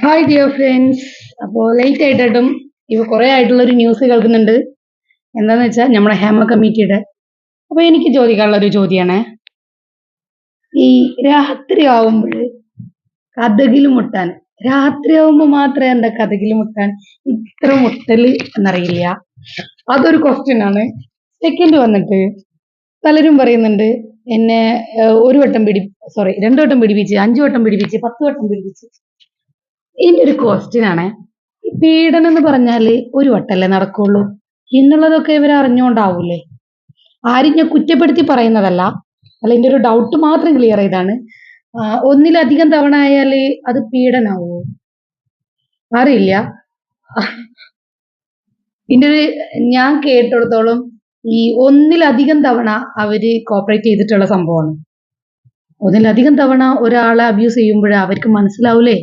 Hi dear friends. അപ്പോൾ late ആയിട്ടും കുറേ ആയിട്ടുള്ള ഒരു ന്യൂസ് കേൾക്കുന്നുണ്ട്. എന്താന്ന് വെച്ചാൽ നമ്മുടെ ഹേമ കമ്മിറ്റിയുടെ. അപ്പോൾ എനിക്ക് ചോദിക്കാനുള്ള ഒരു ചോദ്യമാണ്, ഈ രാത്രിയാവുമ്പോൾ കഥകിൽ മുട്ടാൻ, രാത്രിയാവുമ്പോൾ മാത്രമേ എന്താ കഥകിൽ മുട്ടാൻ ഇത്ര മുട്ടല് എന്നറിയില്ല. അതൊരു ക്വസ്റ്റ്യൻ ആണ്. സെക്കൻഡ് വന്നിട്ട് പലരും പറയുന്നുണ്ട് എന്നെ ഒരു വട്ടം രണ്ട് വട്ടം പിടിപ്പിച്ച്, 5 വട്ടം പിടിപ്പിച്ച്, 10 വട്ടം പിടിപ്പിച്ച്. ഇതിന്റെ ഒരു ക്വസ്റ്റ്യൻ ആണ്, ഈ പീഡനം എന്ന് പറഞ്ഞാല് ഒരു വട്ടല്ലേ നടക്കുള്ളൂ എന്നുള്ളതൊക്കെ ഇവർ അറിഞ്ഞുകൊണ്ടാവൂലേ? ആരും ഞാൻ കുറ്റപ്പെടുത്തി പറയുന്നതല്ല, അല്ല, എൻ്റെ ഒരു ഡൗട്ട് മാത്രം ക്ലിയർ ചെയ്താണ്. ഒന്നിലധികം തവണ ആയാല് അത് പീഡനാവോ? അറിയില്ല. ഇതിന്റെ ഒരു ഞാൻ കേട്ടിടത്തോളം ഈ ഒന്നിലധികം തവണ അവര് കോപ്പറേറ്റ് ചെയ്തിട്ടുള്ള സംഭവമാണ്. ഒന്നിലധികം തവണ ഒരാളെ അബ്യൂസ് ചെയ്യുമ്പോഴേ അവർക്ക് മനസ്സിലാവൂലേ